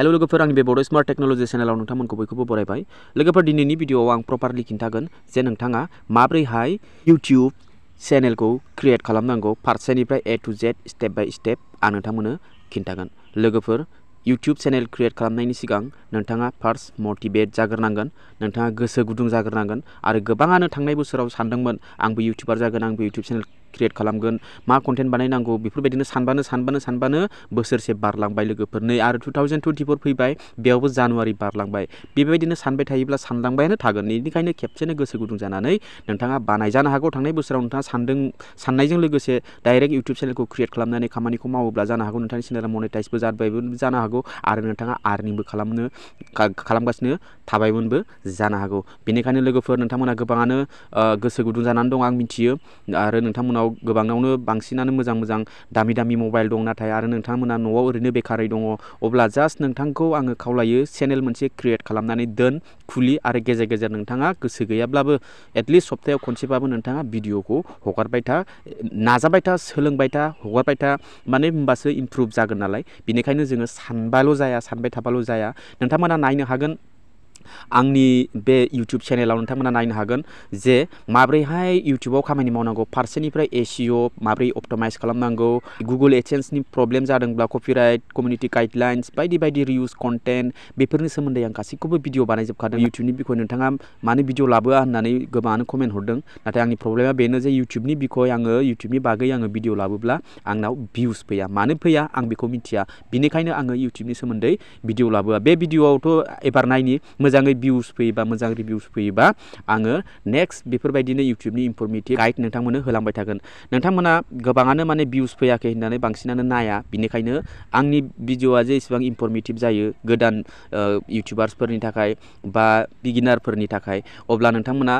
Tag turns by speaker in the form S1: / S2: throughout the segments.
S1: Hello लोगोफोर आंनि बे बड स्मार्ट टेक्नोलॉजी चेनेलाव नोंथांमोनखौ बयखौबो बरायबाय। लोगोफोर दिनैनि भिडियोआव आं प्रपारलि खिन्थागोन जे नोंथाङा माब्रैहाय YouTube चेनेलखौ क्रिएट खालामनांगौ फारसेनिफ्राय A to Z step by step आं नोंथांमोननो खिन्थागोन। लोगोफोर YouTube चेनेल क्रिएट खालामनायनि सिगां नोंथाङा फार्स्ट मोटिवेट जाग्रोनांगोन, नोंथाङा गोसो गुदुं जाग्रोनांगोन आरो गोबाङानो थांनाय बोसोराव सानदोंमोन आंबो यूट्यूबार जागोन, आंबो YouTube चेनेल क्रिएट खालामगोन, मा कन्टेन्ट बानायनांगौ बेफोरबायदिनो सानबानो बोसोरसे बारलांबाय लोगोफोर। नै आरो 2024 फैबाय, बेयावबो जानुवारि बारलांबाय। बेबायदिनो सानबाय थायोब्ला सानलांबायानो थागोन। बेनिखायनो खेबसेनो गोसो गुदुं जानानै नोंथाङा बानायजानो हागौ थांनाय बोसोराव नोंथाङा साननायजों लोगोसे डाइरेक्ट YouTube चेनेलखौ क्रिएट खालामनानै खामानिखौ मावोब्ला जानो हागौ नोंथांनि चेनेला मनेटाइजबो जाबायबो जानो हागौ आरो नोंथाङा आर्निंबो खालामगासिनो थाबायमोनबो जानो हागौ। बेनिखायनो लोगोफोर नोंथांमोना गोबाङानो गोसो गुदुं जानानै दं आं मिथियो आरो नोंथांमोनाव गोबांनावनो बांसिनानो मोजां दामि मबाइल दं, नाथाय आरो नोंथांमोना न'आव ओरैनो बेखारै दङ। अब्ला जास्ट नोंथांखौ आङो खावलायो चेनेल मोनसे क्रिएट खालामनानै दोन, खुलि आरो गेजेर गेजेर नोंथाङा गोसो गैयाब्लाबो एटलिस्ट सप्तायाव खनसेबाबो नोंथाङा भिडिअखौ हगारबाय था, नाजाबाय था, सोलोंबाय था, हगारबाय था, माने होमबासो इमप्रुभ जागोन नालाय। बेनिखायनो जोङो सानबाल' जाया, सानबाय थाबाल' जाया। नोंथांमोना नायनो हागोन आंनि बे YouTube चेनेलाव नोंथांमोना नायनो हागोन जे माब्रैहाय YouTubeआव खामानि मावनांगौ, फारसेनिफ्राय SEO माब्रै अप्टिमाइज खालामनांगौ, गुगल एडसेन्सनि प्रब्लेम जादोंब्ला कपिराइट, कमिउनिटि गाइडलाइन्स बायदि रिउज कन्टेन्ट बेफोरनि सोमोन्दै आं गासैखौबो भिडिअ बानायजोबखादों। YouTubeनि बिखय नोंथाङा मानो भिडिअ लाबोआ होननानै गोबाङानो कमेन्ट हरदों, नाथाय आंनि प्रब्लेमा बेनो जे YouTubeनि बागै आङो भिडिअ लाबोब्ला आंनाव भिउस फैया। मानो फैया आं बेखौ मिथिया, बेनिखायनो आङो YouTubeनि सोमोन्दै भिडिअ लाबोआ। बे भिडिअआवथ' एबार नायनि मोजाङै भिउस फैयोबा, मोजां रिभिउस फैयोबा आङो नेक्स्ट बेफोरबायदिनो YouTubeनि इनफरमेटिभ गाइड नोंथांमोननो होलांबाय थागोन। नोंथांमोना गोबाङानो माने भिउस फैयाखै होननानै बांसिनानो नाया, बिनिखायनो आंनि भिडिअआ जे इसेबां इनफरमेटिभ जायो गोदान यूट्यूबार्सफोरनि थाखाय बा बिगिनारफोरनि थाखाय, अब्ला नोंथांमोना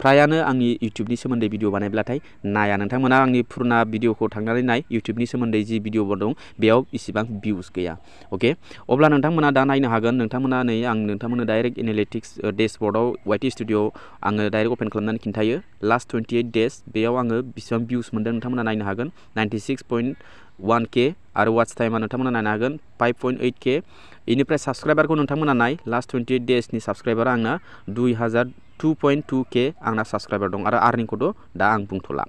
S1: फ्रायानो आंनि YouTubeनि सोमोन्दै भिडिअ बानायब्लाथाय नाया। नोंथांमोना आंनि फुराना भिडिअखौ थांनानै नाय, YouTubeनि सोमोन्दै जि भिडिअफोर दं बेयाव इसेबां भिउस गैया। अके, अब्ला नोंथांमोना दा नायनो हागोन। नोंथांमोना नै आं नोंथांमोननो डाइरेक्ट एनालिटिक्स डेशबर्डआव YT स्टुडिअ आङो डाइरेक्ट अपेन खालामनानै खिन्थायो। लास्ट 28 डेज बेयाव आङो बेसेबां भिउस मोन्दों नोंथांमोना नायनो हागोन। 96.1K आरो वाट्स टाइमा नोंथांमोना नायनो हागोन 5.8K। बेनिफ्राय साबस्क्राइबारखौ नोंथांमोना नाय, लास्ट 28 डेजनि साबस्क्राइबारा आंना 202.2K आंना साबस्क्राइबार दं आरो आर्निंखौथ' दा आं बुंथ'ला।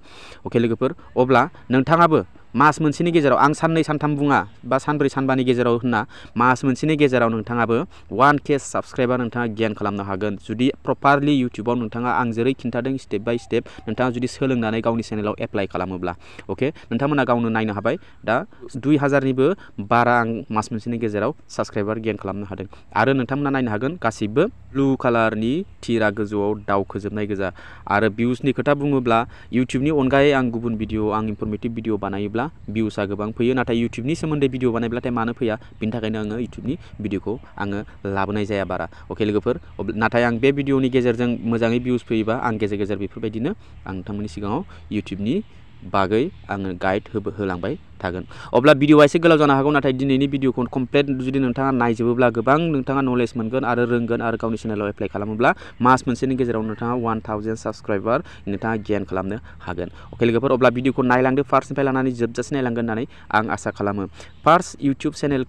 S1: अके लोगोफोर, अब्ला नोंथाङाबो मास मोनसेनि गेजेराव, आं साननै सानथाम बुङा बा सानब्रै सानबानि गेजेराव होनना, मास मोनसेनि गेजेराव नोंथाङाबो 1K साबस्क्राइबार नोंथाङा गेइन खालामनो हागोन जुदि प्रपारलि YouTubeआव नोंथाङा आं जेरै खिन्थादों स्टेप बाय स्टेप नोंथाङा जुदि सोलोंनानै गावनि चेनेलाव एप्लाइ खालामोब्ला। अके, नोंथांमोना गावनो नायनो हाबाय दा 2000निबो बारा आं मास मोनसेनि गेजेराव साबस्क्राइबार गेइन खालामनो हादों आरो नोंथांमोना नायनो हागोन गासिबो ब्लु कालारनि थिरा गोजौआव दावखोजोबनाय गोजा। आरो भिउसनि खोथा बुङोब्ला YouTubeनि अनगायै आं गुबुन भिडिअ, आं इनफरमेटिभ भिडिअ बानायोब्ला भिउसआ गोबां फैयो, नाथाय YouTubeनि सोमोन्दै भिडिअ बानायब्लाथाय मानो फैया, बिनि थाखायनो आङो YouTubeनि भिडिअखौ आङो लाबोनाय जाया बारा। अके लोगोफोर, नाथाय आं बे भिडिअनि गेजेरजों मोजाङै भिउस फैयोबा आं गेजेर गेजेर बेफोरबायदिनो आं नोंथांमोननि सिगाङाव YouTubeनि बागै आङो गाइड होलांबाय थागोन। अब्ला भिडिअआ एसे गोलाव जानो हागौ, नाथाय दिनैनि भिडिअखौ कमप्लिट जुदि नोंथाङा नायजोबोब्ला गोबां नोंथाङा नलेज मोनगोन आरो रोंगोन आरो गावनि चेनेलाव एप्लाइ खालामोब्ला मास मोनसेनि गेजेराव नोंथाङा 1000 साबस्क्राइबार नोंथाङा गेइन खालामनो हागोन। अके लोगोफोर, अब्ला भिडिअखौ नायलांदो फार्स्टनिफ्राय लानानै जोबजासे नायलांगोन होननानै आं आसा खालामो। फार्स्ट YouTube चेनेल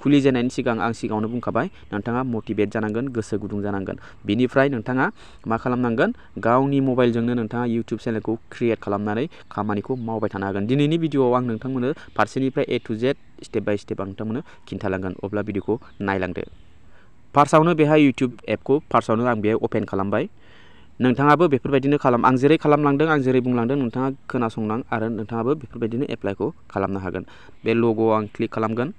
S1: खुलिजेननायनि सिगां आं सिगाङावनो बुंखाबाय नोंथाङा मटिभेट जानांगोन, गोसो गुदुं जानांगोन। बेनिफ्राय नोंथाङा मा खालामनांगोन, गावनि मबाइलजोंनो नोंथाङा YouTube चेनेलखौ क्रिएट खालामनानै खामानिखौ मावबाय थानो हागोन। दिनैनि भिडिअआव आं नोंथांमोननो फारसेनिफ्राय A to Z step by step आं नोंथांमोननो खिन्थालांगोन। अब्ला भिडिअखौ नायलांदो। फार्स्टआवनो बेहाय YouTube एपखौ फार्स्टआवनो आं बेहाय अपेन खालामबाय। नोंथाङाबो बेफोरबायदिनो खालाम, आं जेरै खालामलांदों, आं जेरै बुंलांदों नोंथाङा खोनासंलां आरो नोंथाङाबो बेफोरबायदिनो एप्लाइखौ खालामनो हागोन। बे लग'आव आं क्लिक खालामगोन।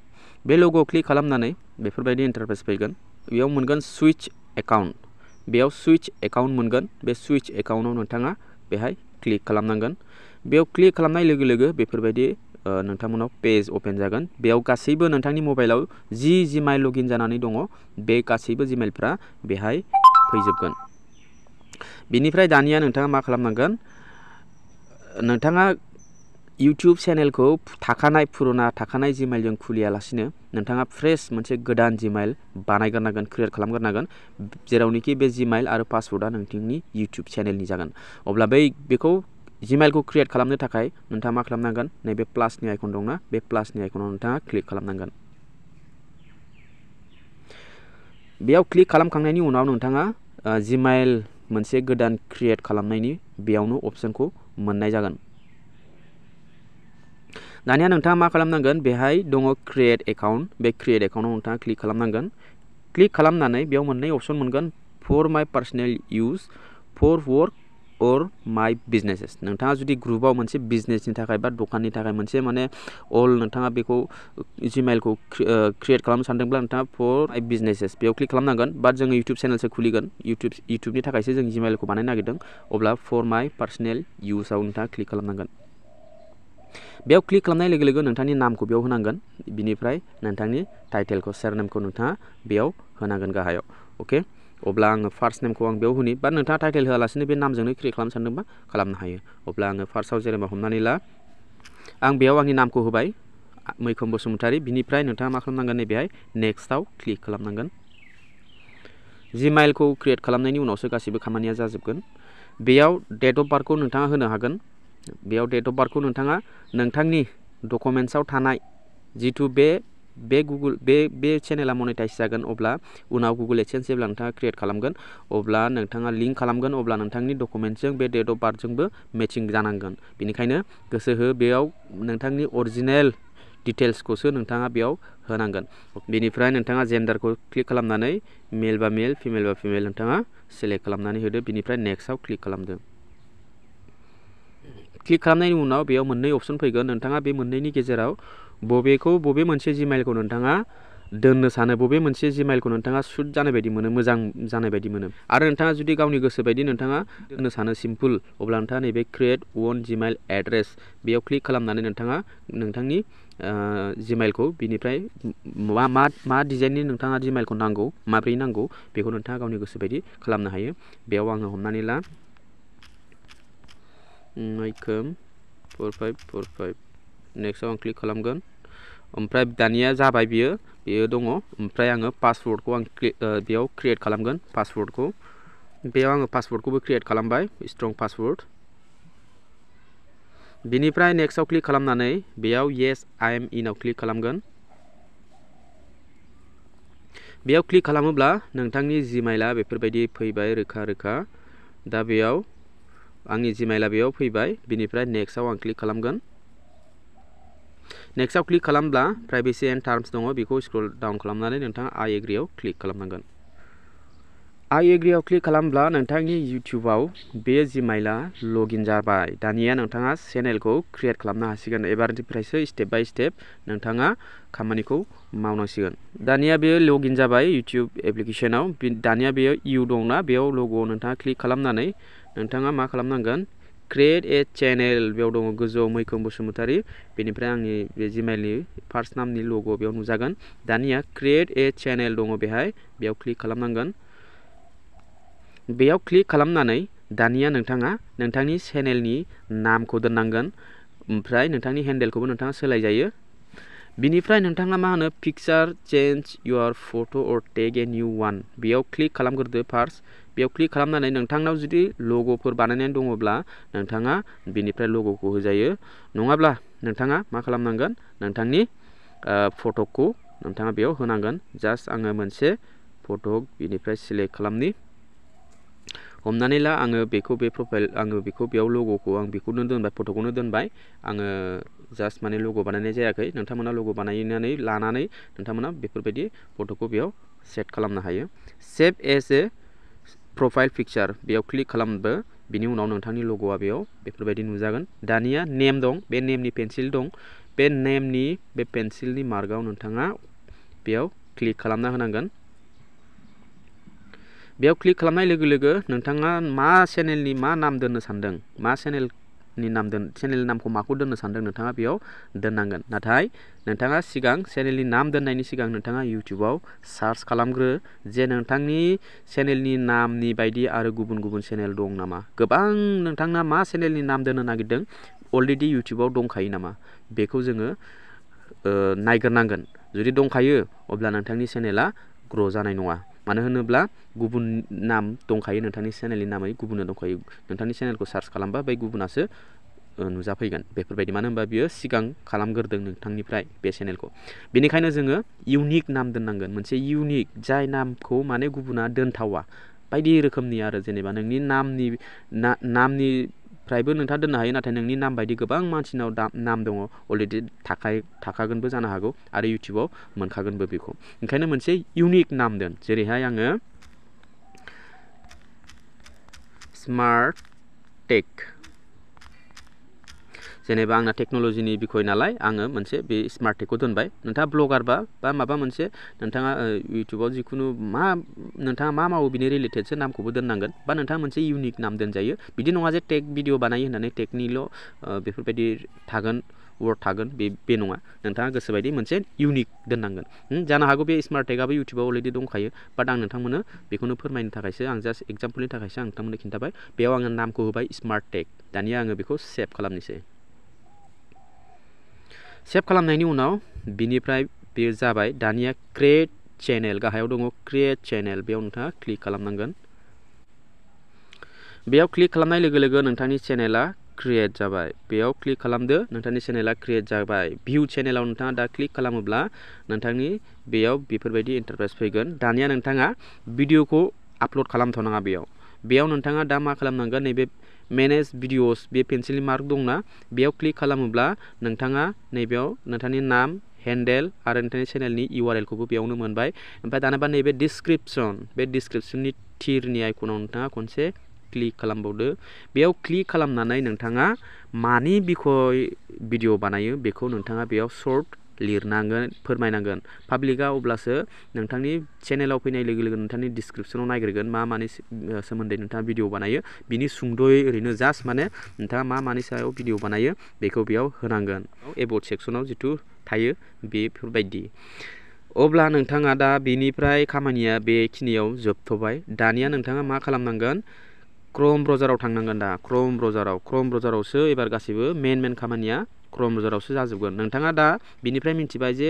S1: बे लग'आव क्लिक खालामनानै बेफोरबायदि इन्टारफेस फैगोन। बेयाव मोनगोन सुइच एकाउन्ट, बेयाव सुइच एकाउन्ट मोनगोन। बे सुइच एकाउन्टआव नोंथाङा बेहाय क्लिक खालामनांगोन। बेयाव क्लिक खालामनाय लोगो लोगो बेफोरबायदि नोंथांमोनाव पेज अपेन जागोन। बेयाव गासैबो नोंथांनि मबाइलाव जि जिमेल लगइन जानानै दङ बे गासैबो जिमेलफ्रा बेहाय फैजोबगोन। बेनिफ्राय दानिया नोंथाङा मा खालामनांगोन, नोंथाङा YouTube चेनेलखौ पुराना थाखानाय जिमेलजों खुलियालासिनो नोंथाङा फ्रेश मोनसे गोदान जिमेल बानायग्रोनांगोन, क्रिएट खालामग्रोनांगोन, जेरावनोखि बे जिमेल आरो पासवर्डआ नोंथांनि YouTube चेनेलनि जागोन। अब्ला बेखौ जिमेलखौ क्रिएट खालामनो थाखाय नोंथाङा मा खालामनांगोन नैबे प्लासनि आइकन दंना बे प्लासनि आइकनाव नोंथाङा क्लिक खालामनांगोन बेयाव क्लिक खालामखांनायनि उनाव नोंथाङा जिमेल मोनसे गोदान क्रिएट खालामनायनि बेयावनो अपसनखौ मोननाय जागोन दानिया नोंथाङा मा खालामनांगोन बेहाय दङ क्रिएट एकाउन्ट बे क्रिएट एकाउन्टआव नोंथाङा क्लिक खालामनांगोन क्लिक खालामनानै बेयाव मोननै अपसन मोनगोन फर माय पार्सनेल इउज फर वर्क और माय बिजनेसेस नोंथाङा जुदि ग्रुपआव मोनसे बिजनेसनि थाखाय बा दखाननि थाखाय मोनसे माने अल नोंथाङा बेखौ जिमेलखौ क्रिएट खालामनो सानदोंब्ला नोंथाङा फर माय बिजनेसेस बेयाव क्लिक खालामनांगोन बाट जोङो इउटुब चेनेलसो खुलिगोन इउटुबनि थाखायसो जों जिमेलखौ बानायनो नागिरदों अब्ला फर माय पार्सनेल इउजआव नोंथाङा क्लिक खालामनांगोन बेयाव क्लिक खालामनाय लोगो लोगो नोंथांनि नामखौ बेयाव होनांगोन बिनिफ्राय नोंथांनि टाइटेलखौ सरनेमखौ नोंथाङा बेयाव होनांगोन गाहायाव अके अब्ला आङो फार्स्ट नेमखौ आं बेयाव होनि बा नोंथाङा टाइटेल होआलासिनो बे नामजोंनो क्रिएट खालामनो सानदोंबा खालामनो हायो अब्ला आङो फार्स्टआव जेनेबा हमनानै ला आं बेयाव आंनि नामखौ होबाय मैखोम बसुमतारी बिनिफ्राय नोंथाङा मा खालामनांगोन नैबेहाय नेक्स्टआव क्लिक खालामनांगोन जिमेलखौ क्रिएट खालामनायनि उनावसो गासिबो खामानिया जाजोबगोन बेयाव डेट अफ बार्थखौ नोंथाङा होनो हागोन बेयाव डेट अफ बार्थखौ नोंथाङा नोंथांनि डकुमेन्ट्सआव थानाय जिथु बे गुगोल बे चेनेला मनेटाइज जागोन अब्ला उनाव गुगोल एडसेन्स जेब्ला नोंथाङा क्रिएट खालामगोन अब्ला नोंथाङा लिंक खालामगोन अब्ला नोंथांनि डकुमेन्ट्सजों बे डेट अफ बार्थजोंबो मेचिं जानांगोन बेनिखायनो गोसो हो बेयाव नोंथांनि अरिजिनेल डिटेल्सखौसो नोंथाङा बेयाव होनांगोन बेनिफ्राय नोंथाङा जेन्डारखौ क्लिक खालामनानै मेल बा मेल फिमेल बा फिमेल नोंथाङा सेलेक्ट खालामनानै होदो बिनिफ्राय नेक्स्टआव क्लिक खालामदो क्लिक खालामनायनि उनाव बेयाव मोननै अपसन फैगोन नोंथाङा बे मोननैनि गेजेराव बबे मोनसे जिमेलखौ नोंथाङा दोननो सानो बबे मोनसे जिमेलखौ नोंथाङा सुट जानाय बायदि मोनो मोजां जानाय बायदि मोनो आरो नोंथाङा जुदि गावनि गोसो बायदि नोंथाङा दोननो सानो सिम्पल अब्ला नोंथाङा नैबे क्रिएट वन जिमेल एड्रेस बेयाव क्लिक खालामनानै नोंथाङा नोंथांनि जिमेलखौ बिनिफ्राय मा डिजाइननि नोंथाङा जिमेलखौ नांगौ माब्रै नांगौ बेखौ नोंथाङा गावनि गोसो बायदि खालामनो हायो बेयाव आङो हमनानै ला मैखोम 4545 नेक्स्टआव आं क्लिक खालामगोन ओमफ्राय दानिया जाबाय बियो दङ ओमफ्राय आङो पासवर्डखौ आं बेयाव क्रिएट खालामगोन पासवर्डखौ बेयाव आङो पासवर्डखौबो क्रिएट खालामबाय स्ट्रं पासवर्ड बिनिफ्राय नेक्स्टआव क्लिक खालामनानै बेयाव येस आई एम इनआव क्लिक खालामगोन बेयाव क्लिक खालामोब्ला नोंथांनि जिमेला बेफोरबायदि फैबाय रोखा रोखा दा बेयाव आंनि जिमेला बेयाव फैबाय बिनिफ्राय नेक्स्टआव आं क्लिक खालामगोन नेक्स्टआव क्लिक खालामब्ला प्राइभेसि एन्ड टार्म्स दङ बेखौ स्क्रल डाउन खालामनानै नोंथाङा आई एग्रीआव क्लिक खालामनांगोन आई एग्रीआव क्लिक खालामब्ला नोंथांनि इउटुबाव बे जिमेला लगइन जाबाय दानिया नोंथाङा चेनेलखौ क्रिएट खालामनो हासिगोन एबारनिफ्रायसो स्टेप बाय स्टेप नोंथाङा खामानिखौ मावनांसिगोन दानिया बेयो लगइन जाबाय इउटुब एप्लिकेसनाव दानिया बेयो इउ दंना बेयाव लग'आव नोंथाङा क्लिक खालामनानै नोंथाङा मा खालामनांगोन क्रिएट ए चेनेल बेयाव दङ गोजौआव मैखोम बसुमतारी बेनिफ्राय आंनि बे जिमेलनि फार्स्ट नामनि लग' बेयाव नुजागोन दानिया क्रिएट ए चेनेल दङ बेयाव क्लिक खालामनांगोन बेयाव क्लिक खालामनानै दानिया नोंथाङा नोंथांनि चेनेलनि नामखौ दोननांगोन ओमफ्राय नोंथांनि हेन्डेलखौबो नोंथाङा सोलायजायो बिनिफ्राय नोंथाङा मा होनो पिक्चार चेन्ज युवर फट' अर टेग ए निउ वान बेयाव क्लिक खालामग्रोदो फार्स्ट बेयाव क्लिक खालामनानै नोंथांनाव जुदि लग'फोर बानायनानै दङब्ला नोंथाङा बिनिफ्राय लग'खौ होजायो नङाब्ला नोंथाङा मा खालामनांगोन नोंथांनि फट'खौ नोंथाङा बेयाव होनांगोन जास्ट आङो मोनसे फट' बिनिफ्राय सिलेक्ट खालामनि हमनानै ला आङो बेखौ बे प्रफाइल आङो बेखौ बेयाव लग'खौ आं बेखौनो दोनबाय फट'खौनो दोनबाय आङो जास्ट माने लग' बानायनाय जायाखै नोंथांमोना लग' बानायनानै लानानै नोंथांमोना बेफोरबायदि फट'खौ बेयाव सेट खालामनो हायो save as a profile picture बेयाव क्लिक खालामदो बिनि उनाव नोंथांनि लग'आ बेयाव बेफोरबायदि नुजागोन दानिया नेम दं बे नेमनि पेन्सिल दं बे नेमनि बे पेन्सिलनि मार्कआव नोंथाङा बेयाव क्लिक खालामना होनांगोन बेयाव क्लिक खालामनाय लोगो लोगो नोंथाङा मा चेनेलनि मा नाम दोननो सानदों मा चेनेलनि नामखौ माखौ दोननो सानदों नोंथाङा बेयाव दोननांगोन नाथाय नोंथाङा सिगां चेनेलनि नाम दोननायनि सिगां नोंथाङा इउटुबाव सार्च खालामग्रो जे नोंथांनि चेनेलनि नामनि बायदि आरो गुबुन गुबुन चेनेल दं नामा गोबां नोंथाङा मा चेनेलनि नाम दोननो नागिरदों अलरेडि इउटुबाव दंखायो नामा बेखौ जोङो नायग्रोनांगोन जुदि दंखायो अब्ला नोंथांनि चेनेला ग्र' जानाय नङा मानो होनोब्ला गुबुन नाम दंखायो नोंथांनि चेनेलनि नामै गुबुननो दंखायो नोंथांनि चेनेलखौ सार्च खालामबा बै गुबुनासो नुजाफैगोन बेफोरबायदि मानो होनबा बियो सिगां खालामग्रोदों नोंथांनिफ्राय बे चेनेलखौ बेनिखायनो जोङो इउनिक नाम दोननांगोन मोनसे इउनिक जाय नामखौ माने गुबुना दोनथावा बायदि रोखोमनि आरो जेनेबा नोंनि नामनिफ्रायबो नोंथाङा दोननो हायो नाथाय नोंनि नाम बायदि गोबां मानसिनाव नाम दङ अलरेडि थाखागोनबो जानो हागौ आरो इउटिउबाव मोनखागोनबो बेखौ ओंखायनो मोनसे इउनिक नाम दोन जेरैहाय आङो स्मार्ट टेक जेनेबा आंना टेक्न'लजिनि बिखय नालाय आङो मोनसे बे स्मार्ट टेकखौ दोनबाय नोंथाङा ब्लगार बा माबा मोनसे नोंथाङा इउटिउबाव जिखुनु नोंथाङा मा मावो बिनि रिलेटेडसो नामखौबो दोननांगोन बा नोंथाङा मोनसे इउनिक नाम दोनजायो बिदि नङा जे टेक भिडिअ बानायो होननानै टेकनिल' बेफोरबायदि थागोन वार्ड थागोन बे नङा नोंथाङा गोसोबायदि मोनसे इउनिक दोननांगोन जानो हागौ बे स्मार्ट टेकआबो इउटिउबाव अलरेडि दंखायो बाट आं नोंथांमोननो बेखौनो फोरमायनो थाखायसो आं जास्ट एग्जाम्पलनि थाखायसो आं नोंथांमोननो खिन्थाबाय बेयाव आङो नामखौ होबाय स्मार्ट टेक दानिया आङो बेखौ सेभ खालामनोसै सेभ खालामनायनि उनाव बिनिफ्राय बेयो जाबाय दानिया क्रिएट चेनेल गाहायाव दङ क्रिएट चेनेल बेयाव नोंथाङा क्लिक खालामनांगोन बेयाव क्लिक खालामनाय लोगो लोगो नोंथांनि चेनेला क्रिएट जाबाय बेयाव क्लिक खालामदो नोंथांनि चेनेला क्रिएट जाबाय भिउ चेनेलाव नोंथाङा दा क्लिक खालामोब्ला नोंथांनि बेयाव बेफोरबायदि इन्टारफेस फैगोन दानिया नोंथाङा भिडिअखौ आपल'ड खालामथ'नाङा बेयाव नोंथाङा दा मा खालामनांगोन नैबे मेनेज भिडिअस बे पेन्सिलनि मार्क दंना बेयाव क्लिक खालामोब्ला नोंथाङा नैबेयाव नोंथांनि नाम हेन्डेल आरो नोंथांनि चेनेलनि URL खौबो बेयावनो मोनबाय ओमफ्राय दानाबा नैबे डिसक्रिपसननि थिरनि आइकनाव नोंथाङा खनसे क्लिक खालामबावदो बेयाव क्लिक खालामनानै नोंथाङा मानि बिखय भिडिअ बानायो बेखौ नोंथाङा बेयाव सर्ट लिरनांगोन फोरमायनांगोन पाब्लिकआ अब्लासो नोंथांनि चेनेलाव फैनाय लोगो लोगो नोंथांनि डिसक्रिपसनाव नागिरगोन मानि सोमोन्दै नोंथाङा भिडिअ बानायो बिनि सुंद'यै ओरैनो जास्ट माने नोंथाङा मानि सायाव भिडिअ बानायो बेखौ बेयाव होनांगोन एबाउट सेक्सनाव जिथु थायो बेफोरबायदि अब्ला नोंथाङा दा बेनिफ्राय खामानिया बेखिनियाव जोबथ'बाय दानिया नोंथाङा मा खालामनांगोन क्रोम ब्राउजाराव थांनांगोन दा क्रोम ब्राउजारावसो एबार गासैबो मेन खामानिया क्रोम ब्राउजारावसो जाजोबगोन नोंथाङा दा बिनिफ्राय मिथिबाय जे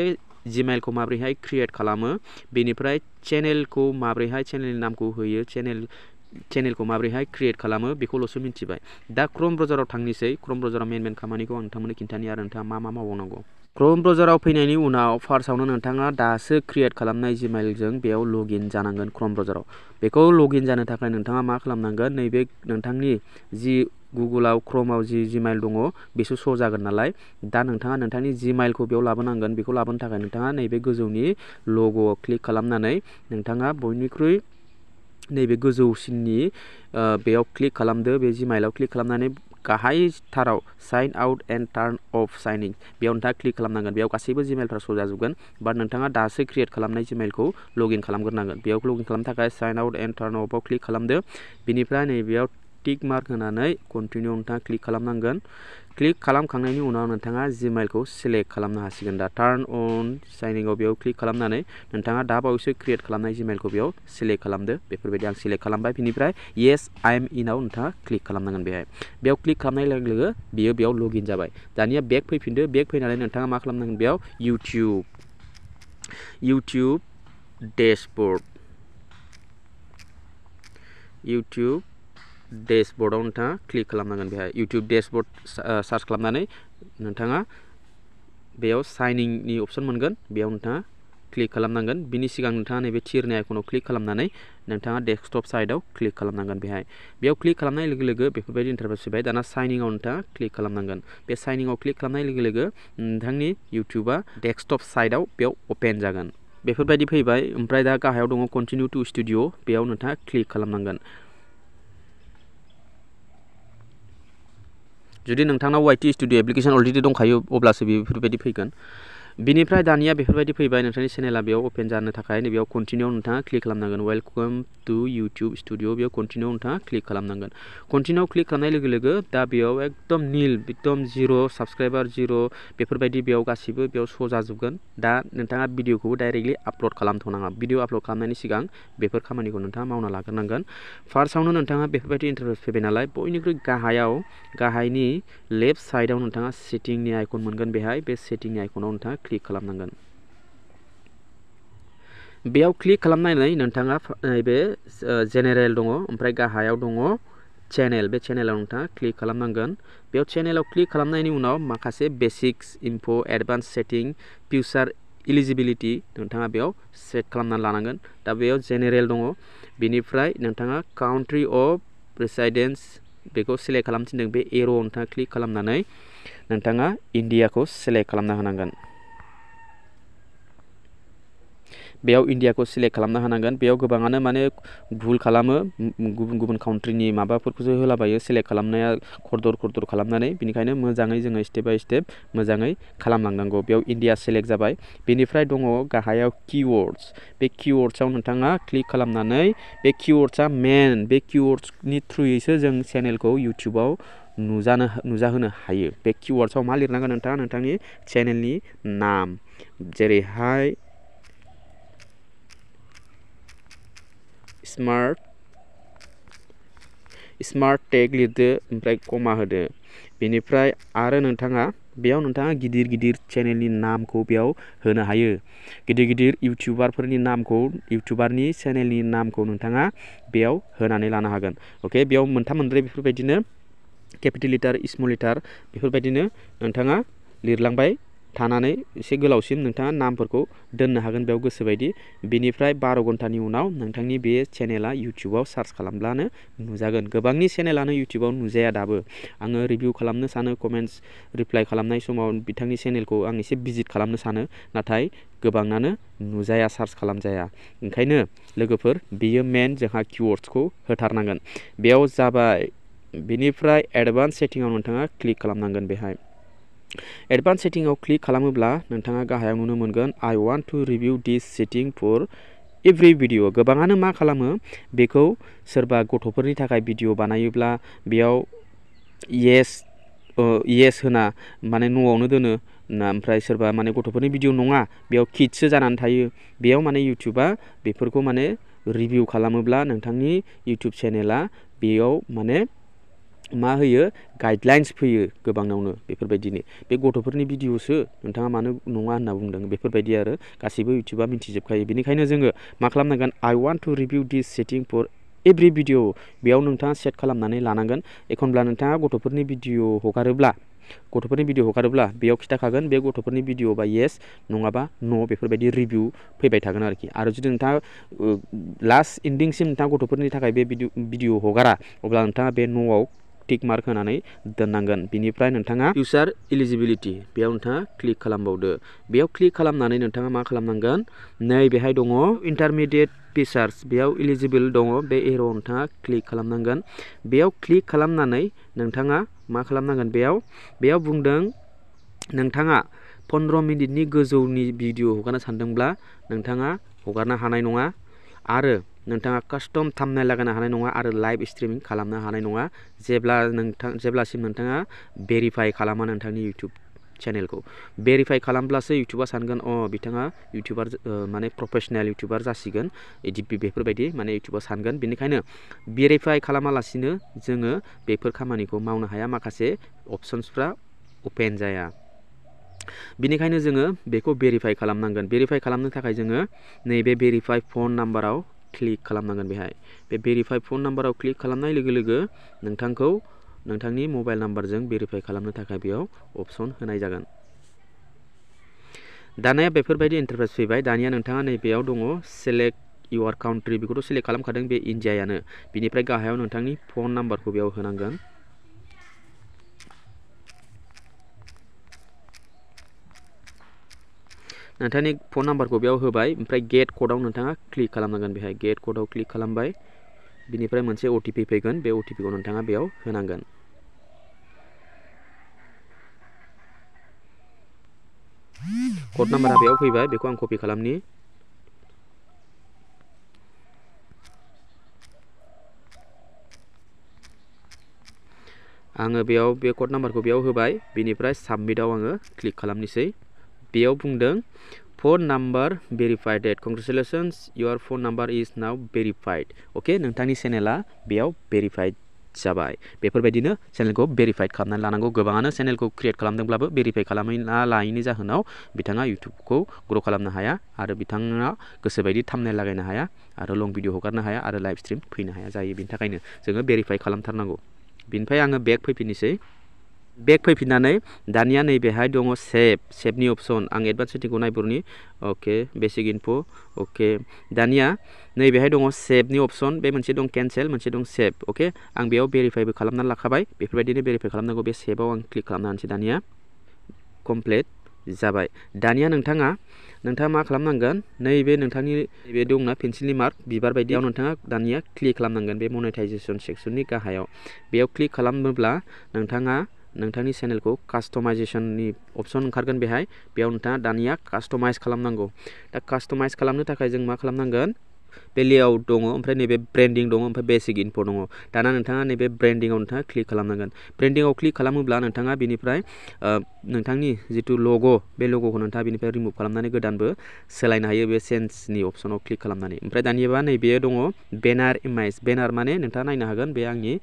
S1: जिमेलखौ माबोरैहाय क्रिएट खालामो बेनिफ्राय चेनेलखौ माबोरैहाय चेनेलनि नामखौ होयो चेनेलखौ माबोरैहाय क्रिएट खालामो बेखौल'सो मिथिबाय दा क्रोम ब्राउजाराव थांनोसै क्रोम ब्राउजाराव मेन खामानिखौ आं नोंथांमोननो खिन्थानि आरो नोंथाङा मा मावनांगौ क्रोम ब्राउजाराव फैनायनि उनाव फार्स्टआवनो नोंथाङा दासो क्रिएट खालामनाय जिमेलजों बेयाव लगइन जानांगोन क्रोम ब्राउजाराव बेखौ लगइन जानो थाखाय नोंथाङा मा खालामनांगोन नैबे नोंथांनि जि गुगोलाव क्रोमाव जि जिमेल दङ बेसो श' जागोन नालाय दा नोंथाङा नोंथांनि जिमेलखौ बेयाव लाबोनांगोन बेखौ लाबोनो थाखाय नोंथाङा नैबे गोजौनि लग'आव क्लिक खालामनानै नोंथाङा बयनिख्रुइ नैबे गोजौसिननि बेयाव क्लिक खालामदो बे जिमेलाव क्लिक खालामनानै गाहायथाराव sign out and turn off signing बेयाव नोंथाङा क्लिक खालामनांगोन बेयाव गासैबो जिमेलफ्रा श' जाजोबगोन बाट नोंथाङा दासो क्रिएट खालामनाय जिमेलखौ लगइन खालामग्रोनांगोन बेयाव लगइन खालामनो थाखाय साइन आउट एन्ड टार्न अफआव क्लिक खालामदो बिनिफ्राय नैबेयाव टिक मार्क होनानै कन्टिनिउ नोंथाङा क्लिक खालामनांगोन क्लिक खालामखांनायनि उनाव नोंथाङा जिमेलखौ सिलेक्ट खालामनो हासिगोन दा टार्न अन साइनिंआव बेयाव क्लिक खालामनानै नोंथाङा दा बावैसो क्रिएट खालामनाय जिमेलखौ बेयाव सिलेक्ट खालामदो बेफोरबायदि आं सिलेक्ट खालामबाय बिनिफ्राय येस आइ एम इनआव नोंथाङा क्लिक खालामनांगोन बेयाव क्लिक खालामनाय लोगो लोगो बियो बेयाव लगइन जाबाय दानिया बेक फैफिनदो बेक फैनानै नोंथाङा मा खालामनांगोन बेयाव इउटिउब डेशबर्डआव नोंथाङा क्लिक खालामनांगोन बेहाय इउटिउब डेशबर्ड सार्च खालामनानै नोंथाङा बेयाव साइनिंनि अपसन मोनगोन बेयाव नोंथाङा क्लिक खालामनांगोन बिनि सिगां नोंथाङा नैबे थिरनि आइकनाव क्लिक खालामनानै नोंथाङा डेस्कटप साइडआव क्लिक खालामनांगोन बेयाव क्लिक खालामनाय लोगो लोगो बेफोरबायदि इन्टारफेस फैबाय दाना साइनिंआव नोंथाङा क्लिक खालामनांगन बे साइनिंआव क्लिक खालामनाय लोगो लोगो नोंथांनि इउटिउबआ डेस्कटप साइडआव बेयाव अपेन जागोन बेफोरबायदि फैबाय ओमफ्राय दा गाहायाव दङ कन्टिनिउ टु स्टुडिअ बेयाव नोंथाङा क्लिक खालामनांगोन जुदि नोंथांनाव YT स्टुडिअ एप्लिकेसन अलरेडि दंखायो अब्लासो बेफोरबायदि फैगोन बिनिफ्राय दानिया बेफोरबायदि फैबाय नोंथांनि चेनेला बेयाव अपेन जानो थाखाय नैबेयाव कन्टिनिउ नोंथाङा क्लिक खालामनांगोन वेलकाम टु इउटिउब स्टुडिअ बेयाव कन्टिनिउ नोंथाङा क्लिक खालामनांगोन कन्टिनिउ क्लिक खालामनाय लोगो लोगो दा बेयाव एकदम निल एकदम जिर' साबस्क्राइबार जिर' बेफोरबायदि बेयाव गासिबो बेयाव श' जाजोबगोन दा नोंथाङा भिडिअखौबो डाइरेक्टलि आपल'ड खालामथ'नाङा भिडिअ आपल'ड खालामनायनि सिगां बेफोर खामानिखौ नोंथाङा मावना लाग्रोनांगोन फार्स्टआवनो नोंथाङा बेफोरबायदि इन्टारफेस फैबाय नालाय बयनिख्रुइ गाहायनि लेफ्ट साइडआव नोंथाङा सेटिंनि आइकन मोनगोन बेहाय बे सेटिंनि आइकनाव नोंथाङा क्लिक खालामनांगोन बेयाव क्लिक खालामनानै नोंथाङा नैबे जेनेरेल दङ ओमफ्राय गाहायाव दङ चेनेल बे चेनेलाव नोंथाङा क्लिक खालामनांगोन बेयाव चेनेलाव क्लिक खालामनायनि उनाव माखासे basics info advance setting future eligibility नोंथाङा बेयाव सेट खालामनानै लानांगोन दा बेयाव जेनेरेल दङ बेनिफ्राय नोंथाङा काउन्ट्रि अफ रेसिडेन्स बेखौ सिलेक्ट खालामनो थिनदों बे एर'आव नोंथाङा क्लिक खालामनानै नोंथाङा इन्डियाखौ सिलेक्ट खालामना होनांगोन बेयाव इन्डियाखौ सिलेक्ट खालामना होनांगोन बेयाव गोबाङानो माने भुल खालामो गुबुन गुबुन काउन्ट्रिनि माबाफोरखौसो होलाबायो सिलेक्ट खालामनाया खरदर खालामनानै बेनिखायनो मोजाङै जोङो स्टेप बाय स्टेप मोजाङै खालामलांनांगौ बेयाव इन्डिया सिलेक्ट जाबाय बेनिफ्राय दङ गाहायाव कीवर्ड्स बे कीवर्ड्सआव नोंथाङा क्लिक खालामनानै बे कीवर्ड्सआ मेन बे कीवर्ड्सनि थ्रुयैसो जों चेनेलखौ इउटुबाव नुजाहोनो हायो बे कीवर्ड्सआव मा लिरनांगोन नोंथाङा नोंथांनि चेनेलनि नाम जेरैहाय स्मार्ट टेग लिरदो ओमफ्राय कमा होदो बेनिफ्राय आरो बेयाव नोंथाङा गिदिर गिदिर चेनेलनि नामखौ बेयाव होनो हायो गिदिर गिदिर इउटुबारफोरनि नामखौ इउटुबारनि चेनेलनि नामखौ नोंथाङा बेयाव होनानै लानो हागोन अके बेयाव मोनथाम मोनब्रै बेफोरबायदिनो केपिटेल लिटार स्मल लिटार बेफोरबायदिनो नोंथाङा लिरलांबाय थानानै एसे गोलावसिम नोंथाङा नामफोरखौ दोननो हागोन बेयाव गोसोबायदि बेनिफ्राय 12 घन्टानि उनाव नोंथांनि बे चेनेला इउटुबाव सार्च खालामब्लानो नुजागोन गोबांनि चेनेलानो इउटुबाव नुजाया दाबो आङो रिभिउ खालामनो सानो कमेन्ट्स रिप्लाइ खालामनाय समाव बिथांनि चेनेलखौ आं एसे भिजिट खालामनो सानो नाथाय गोबाङानो नुजाया सार्च खालामजाया ओंखायनो लोगोफोर बेयो मेन जोंहा कीवर्ड्सखौ होथारनांगोन बेयाव जाबाय बेनिफ्राय एडभान्स सेटिंआव नोंथाङा क्लिक खालामनांगोन बेहाय एडभान्स सेटिंआव क्लिक खालामोब्ला नोंथाङा गाहायाव नुनो मोनगोन I want to review this setting for every video गोबाङानो मा खालामो बेखौ सोरबा गथ'फोरनि थाखाय भिडिअ बानायोब्ला बेयाव yes होना माने न'आवनो दोनो ओमफ्राय सोरबा माने गथ'फोरनि भिडिअ नङा बेयाव किड्ससो जानानै थायो बेयाव माने इउटुबा बेफोरखौ माने रिभिउ खालामोब्ला नोंथांनि इउटुब चेनेला बेयाव माने मा होयो गाइडलाइन्स फैयो गोबांनावनो बेफोरबायदिनो बे गथ'फोरनि भिडिअसो नोंथाङा मानो नङा होनना बुंदों बेफोरबायदि आरो गासैबो इउटुबा मिथिजोबखायो बेनिखायनो जोङो मा खालामनांगोन I want to review this setting for every video बेयाव नोंथाङा सेट खालामनानै लानांगोन एखनब्ला नोंथाङा गथ'फोरनि भिडिअ हगारोब्ला बेयाव खिथाखागोन बे गथ'फोरनि भिडिअ बा येस नङाबा नो बेफोरबायदि रिभिउ फैबाय थागोन आरोखि आरो जुदि नोंथाङा लास्ट एन्डिंसिम नोंथाङा गथ'फोरनि थाखाय बे भिडिअ हगारा अब्ला नोंथाङा बे न'आव टिक मार्क होनानै दोननांगोन बिनिफ्राय नोंथाङा फिउचार इलिजिबिलिटि बेयाव नोंथाङा क्लिक खालामबावदो बेयाव क्लिक खालामनानै नोंथाङा मा खालामनांगोन नै बेहाय दङ इन्टारमिडियेट फिचार्स बेयाव इलिजिबोल दङ बे एर'आव नोंथाङा क्लिक खालामनांगोन बेयाव क्लिक खालामनानै नोंथाङा मा खालामनांगोन बेयाव बुंदों नोंथाङा 15 मिनिटनि गोजौनि भिडिअ हगारनो सानदोंब्ला नोंथाङा हगारनो हानाय नङा आरो नोंथाङा कास्टम थाम्बनेल लागायनो हानाय नङा आरो लाइभ स्ट्रिमिं खालामनो हानाय नङा जेब्लासिम नोंथाङा भेरिफाइ खालामा नोंथांनि इउटुब चेनेलखौ भेरिफाइ खालामब्लासो इउटुबा सानगोन बिथाङा इउटुबार माने प्रफेसनेल इउटुबार जासिगोन बेफोरबायदि माने इउटुबा सानगोन बेनिखायनो भेरिफाइ खालामालासिनो जोङो बेफोर खामानिखौ मावनो हाया माखासे अपसन्सफ्रा अपेन जाया बेनिखायनो जोङो बेखौ भेरिफाइ खालामनांगोन भेरिफाइ खालामनो थाखाय जोङो नैबे भेरिफाइ फन नाम्बाराव क्लिक खालामनांगोन बेहाय बे भेरिफाइ फन नाम्बाराव क्लिक खालामनाय लोगो लोगो नोंथांखौ नोंथांनि मबाइल नाम्बारजों भेरिफाइ खालामनो थाखाय बेयाव अपसन होनाय जागोन दानिया बेफोरबायदि इन्टारफेस फैबाय दानिया नोंथाङा नैबेयाव दङ सेलेक्ट इउर काउन्ट्रि बेखौथ' सेलेक्ट खालामखादों बे इन्डियायानो बिनिफ्राय गाहायाव नोंथांनि फन नाम्बारखौ बेयाव होनांगोन नोंथांनि फन नाम्बारखौ बेयाव होबाय ओमफ्राय गेट क'डआव नोंथाङा क्लिक खालामनांगोन बेहाय गेट क'डआव क्लिक खालामबाय बिनिफ्राय मोनसे OTP फैगोन बे OTPखौ नोंथाङा बेयाव होनांगोन क'ड नाम्बारा बेयाव फैबाय बेखौ आं कपि खालामनि आङो बेयाव बे क'ड नाम्बारखौ बेयाव होबाय बिनिफ्राय साबमिटआव आङो क्लिक खालामनोसै बेयाव बुंदों phone number verified congratulations your phone number is now verified okay नोंथांनि चेनेला बेयाव भेरिफाइड जाबाय बेफोरबायदिनो चेनेलखौ भेरिफाइड खालामनानै लानांगौ गोबाङानो चेनेलखौ क्रिएट खालामदोंब्लाबो भेरिफाइ खालामना लायैनि जाहोनाव बिथाङा इउटुबखौ ग्र' खालामनो हाया आरो बिथाङा गोसोबायदि थाम्बनेल लागायनो हाया आरो लं भिडिअ हगारनो हाया आरो लाइभ स्ट्रिम फैनो हाया जायो बिनि थाखायनो जोङो भेरिफाइ खालामथारनांगौ बिनिफ्राय आङो बेक फैफिननोसै बेक फैफिननानै दानिया नैबेहाय दङ सेभनि अपसन आं एडभान्स सेटिंखौ नायब्रनि अके बेसिक इनफ' अके दानिया नैबेहाय दङ सेभनि अपसन बे मोनसे दं केन्सेल मोनसे दं सेभ अके आं बेयाव भेरिफाइबो खालामनानै लाखाबाय बेफोरबायदिनो भेरिफाइ खालामनांगौ बे सेभआव आं क्लिक खालामना होनोसै दानिया कमप्लिट जाबाय दानिया नोंथाङा मा खालामनांगोन नैबे नोंथांनि नैबे दंना पेन्सिलनि मार्क बिबार बायदियाव नोंथाङा दानिया क्लिक खालामनांगोन बे मनेटाइजेसन सेक्सननि गाहायाव बेयाव क्लिक खालामोब्ला नोंथाङा नोंथांनि चेनेलखौ कास्टमाइजेसननि अपसन ओंखारगोन बेयाव नोंथाङा दानिया कास्टमाइज खालामनांगौ दा कास्टमाइज खालामनो थाखाय जों मा खालामनांगोन बे लेआउट दङ ओमफ्राय नैबे ब्रेन्डिं दङ ओमफ्राय बेसिक इनफ' दङ दाना नोंथाङा नैबे ब्रेन्डिंआव नोंथाङा क्लिक खालामनांगोन ब्रेन्डिंआव क्लिक खालामोब्ला नोंथाङा बेनिफ्राय नोंथांनि जिथु लग' बे लग'खौ नोंथाङा बेनिफ्राय रिमुभ खालामनानै गोदानबो सोलायनो हायो बे चेन्जनि अपसनाव क्लिक खालामनानै ओमफ्राय दानियाबा नैबे दङ बेनार इमेज बेनार माने नोंथाङा नायनो हागोन बे आंनि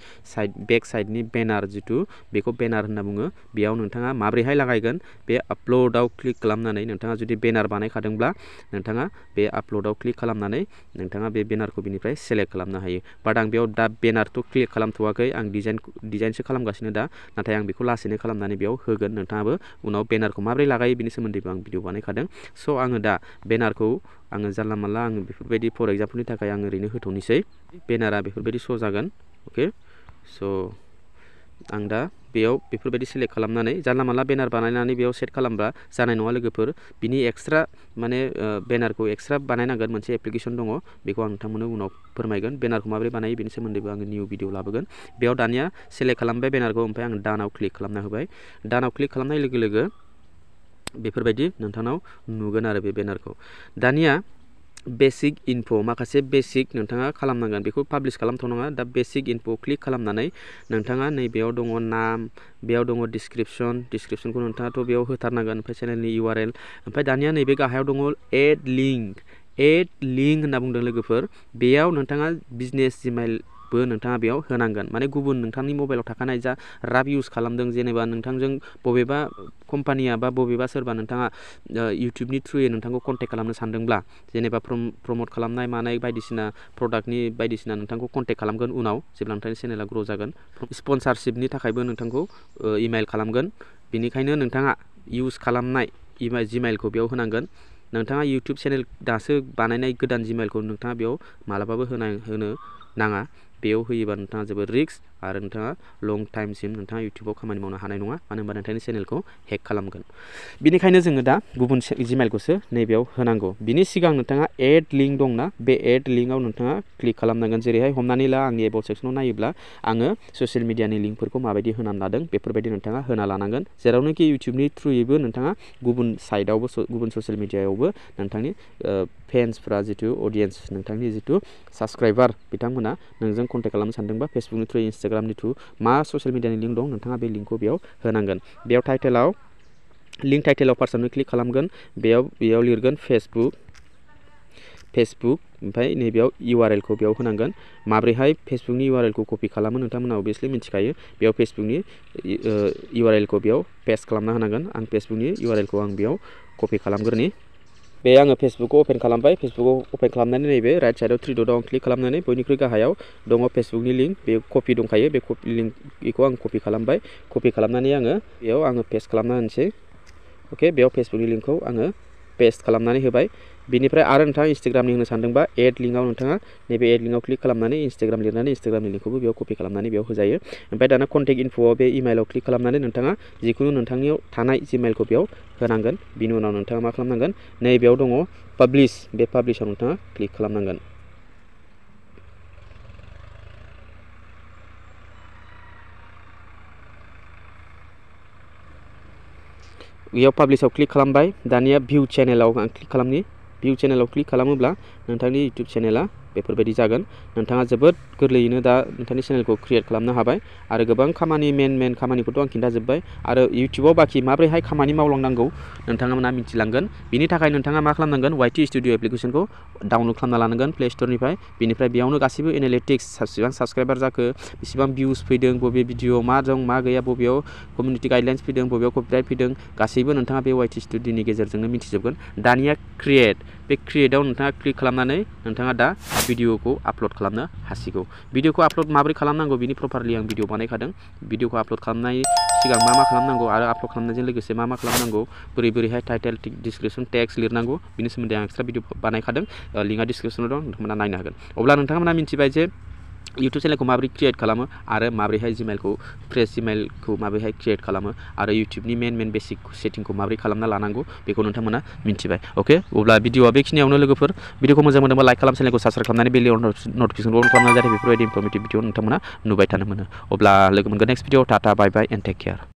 S1: बेक साइडनि बेनार जिथु बेखौ बेनार होनना बुङो बेयाव नोंथाङा माबोरैहाय लागायगोन बे आपल'डआव क्लिक खालामनानै नोंथाङा जुदि बेनार बानायखादोंब्ला नोंथाङा बे आपल'डआव क्लिक खालामनानै नोंथाङा बे बेनारखौ बिनिफ्राय सेलेक्ट खालामनो हायो बाट आं बेयाव दा बेनारथ' क्लिक खालामथ'वाखै आं डिजाइनसो खालामगासिनो दा नाथाय आं बेखौ लासैनो खालामनानै बेयाव होगोन नोंथाङाबो उनाव बेनारखौ माबोरै लागायो बिनि सोमोन्दैबो आं भिडिअ बानायखादों स' आङो दा बेनारखौ आङो जानला मानला आङो बेफोरबायदि फर एग्जाम्पलनि थाखाय आं ओरैनो होथ'नोसै बेनारा बेफोरबायदि श' जागोन अके स' आं दा बेयाव बेफोरबायदि सेलेक्ट खालामनानै जानला मानला बेनार बानायनानै बेयाव सेट खालामब्ला जानाय नङा लोगोफोर बिनि एक्सट्रा माने बेनारखौ एक्सट्रा बानायनांगोन मोनसे एप्लिकेसन दङ बेखौ आं नोंथांमोननो उनाव फोरमायगोन बेनारखौ माबोरै बानायो बेनि सोमोन्दैबो आङो निउ भिडिअ लाबोगोन बेयाव दानिया सेलेक्ट खालामबाय बेनारखौ ओमफ्राय आं दानाव क्लिक खालामना होबाय दानाव क्लिक खालामनाय लोगो लोगो बेफोरबायदि नोंथांनाव नुगोन आरो बे बेनारखौ दानिया बेसिक इनफ' माखासे बेसिक नोंथाङा खालामनांगोन बेखौ पाब्लिश खालामथ'नाङा दा बेसिक इनफ' क्लिक खालामनानै नोंथाङा नैबेयाव दङ नाम बेयाव दङ डिसक्रिपसनखौ नोंथाङाथ' बेयाव होथारनांगोन ओमफ्राय चेनेलनि URL ओमफ्राय दानिया नैबे गाहायाव दङ एड लिंक होनना बुंदों लोगोफोर बेयाव नोंथाङा बिजनेस जिमेलबो नोंथाङा बेयाव होनांगोन माने गुबुन नोंथांनि मबाइलाव थाखानाय जा राब इउज खालामदों जेनेबा नोंथांजों बबेबा कम्पानिया बा बबेबा सोरबा नोंथाङा इउटुबनि थ्रुयै नोंथांखौ कन्टेक्ट खालामनो सानदोंब्ला जेनेबा प्रमट खालामनाय मानाय बायदिसिना प्रडाक्टनि बायदिसिना नोंथांखौ कन्टेक्ट खालामगोन उनाव जेब्ला नोंथांनि चेनेला ग्र' जागोन स्पन्सारशिपनि थाखायबो नोंथांखौ इमेल खालामगोन बेनिखायनो नोंथाङा इउज खालामनाय जिमेलखौ बेयाव होनांगोन नोंथाङा इउटुब चेनेल दासो बानायनाय गोदान जिमेलखौ नोंथाङा बेयाव मालाबाबो होनो नाङा बेयाव होयोबा नोंथाङा जोबोद रिस्क आरो नोंथाङा लं टाइमसिम नोंथाङा इउटुबाव खामानि मावनो हानाय नङा मानो होनबा नोंथांनि चेनेलखौ हेक खालामगोन बेनिखायनो जोङो दा गुबुन जिमेलखौसो नैबेयाव होनांगौ बिनि सिगां नोंथाङा एड लिंक दंना बे एड लिंकआव नोंथाङा क्लिक खालामनांगोन जेरैहाय हमनानै ला आंनि एबाउट सेक्सनाव नायोब्ला आङो ससियेल मिडियानि लिंकफोरखौ माबायदि होनानै लादों बेफोरबायदि नोंथाङा होना लानांगोन जेरावनोखि इउटुबनि थ्रुयैबो नोंथाङा गुबुन साइडआवबो गुबुन ससियेल मिडियायावबो नोंथांनि फेन्सफ्रा जिथु अडियेन्स नोंथांनि जिथु साबसक्राइबार बिथांमोना नोंजों कन्टेक्ट खालामनो सानदोंबा फेसबुकनि थ्रु इन्सटाग्रामनि थ्रु मा ससियेल मिडियानि लिंक दं नोंथाङा बे लिंकखौ बेयाव होनांगोन बेयाव लिंक टाइटेलाव फार्स्टआवनो क्लिक खालामगोन बेयाव लिरगोन फेसबुक ओमफ्राय नैबेयाव URL-खौ बेयाव होनांगोन माब्रैहाय फेसबुकनि URL-खौ कपि खालामो नोंथांमोना अभियासलि मिथिखायो बेयाव फेसबुकनि URL-खौ बेयाव पेस्ट खालामना होनांगोन आं फेसबुकनि URL-खौ आं बेयाव कपि खालामग्रोनि बे आङो फेसबुकखौ अपेन खालामबाय फेसबुकखौ अपेन खालामनानै नैबे राइट साइडआव 3 डटआव आं क्लिक खालामनानै बयनिख्रुइ गाहायाव दङ फेसबुकनि लिंक बे कपि दंखायो बे लिंकखौ आं कपि खालामबाय कपि खालामनानै आङो बेयाव पेस्ट खालामना होनोसै अके बेयाव फेसबुकनि लिंकखौ आङो पेस्ट खालामनानै होबाय बिनिफ्राय आरो नोंथाङा इन्सटाग्रामनि होनो सानदोंबा एड लिंकआव नोंथाङा नैबे एड लिंकआव क्लिक खालामनानै इन्सटाग्राम लिरनानै इन्सटाग्रामनि लिंकखौबो बेयाव कपि खालामनानै बेयाव होजायो ओमफ्राय दाना कन्टेक्ट इनफ'आव बे इमेलाव क्लिक खालामनानै नोंथाङा जिखुनु नोंथांनियाव थानाय जिमेलखौ बेयाव होनांगोन बिनि उनाव नोंथाङा मा खालामनांगोन नैबेयाव दङ पाब्लिश बे पाब्लिशआव नोंथाङा क्लिक खालामनांगोन बेयाव पाब्लिशआव क्लिक खालामबाय दानिया भिउ चेनेलाव आं क्लिक खालामनि भिउ चेनेलाव क्लिक खालामोब्ला नोंथांनि इउटुब चेनेला बेफोरबायदि जागोन नोंथाङा जोबोद गोरलैयैनो दा नोंथांनि चेनेलखौ क्रिएट खालामनो हाबाय आरो गोबां खामानि मेन खामानिखौथ' आं खिन्थाजोब्बाय आरो इउटिउबाव बाखि माबोरैहाय खामानि मावलांनांगौ नोंथांमोना मिथिलांगोन बिनि थाखाय नोंथाङा मा खालामनांगोन YT स्टुडिअ एप्लिकेसनखौ डाउनलड खालामना लानांगोन प्ले स्ट'रनिफ्राय बिनिफ्राय बेयावनो गासैबो एनालिटिक्स बेसेबां साबस्क्राइबार जाखो बेसेबां भिउस फैदों बबे भिडिअ मा दं मा गैया बबेयाव कमिउनिटि गाइडलाइन्स फैदों बबेयाव कपिराइट फैदों गासैबो नोंथाङा बे YT स्टुडिअनि गेजेरजोंनो मिथिजोबगोन दानिया बे क्रिएटआव नोंथाङा क्लिक खालामनानै नोंथाङा दा भिडिअखौ आपल'ड खालामनो हासिगौ भिडिअखौ आपल'ड माबोरै खालामनांगौ बिनि प्रपारलि आं भिडिअ बानायखादों भिडिअखौ आपल'ड खालामनाय सिगां मा खालामनांगौ आरो आपल'ड खालामनायजों लोगोसे मा खालामनांगौ बोरैहाय टाइटेल डिसक्रिपसन टेक्स्ट लिरनांगौ बिनि सोमोन्दै आं एक्सट्रा भिडिअ बानायखादों लिंकआ डिसक्रिपसनाव दं नोंथांमोना नायनो हागोन अब्ला नोंथांमोना मिथिबाय जे YouTube चेनेलखौ माबोरै क्रिएट खालामो आरो माबोरैहाय जिमेलखौ माबोरैहाय क्रिएट खालामो आरो YouTubeनि मेन बेसिक सेटिंखौ माबोरै खालामना लानांगौ बेखौ नोंथांमोना मिथिबाय अके अब्ला भिडिअआ बेखिनियावनो लोगोफोर भिडिअखौ मोजां मोनोबा लाइक खालाम चेनेलखौ साबस्क्राइब खालामनानै बेल नटिफिकेसनखौ अन खालामनानै जाहाथे बेफोरबायदि इनफरमेटिभ भिडिअ नोंथांमोना नुबाय थानो मोनो अब्ला लोगो मोनगोन next video tata bye bye and take care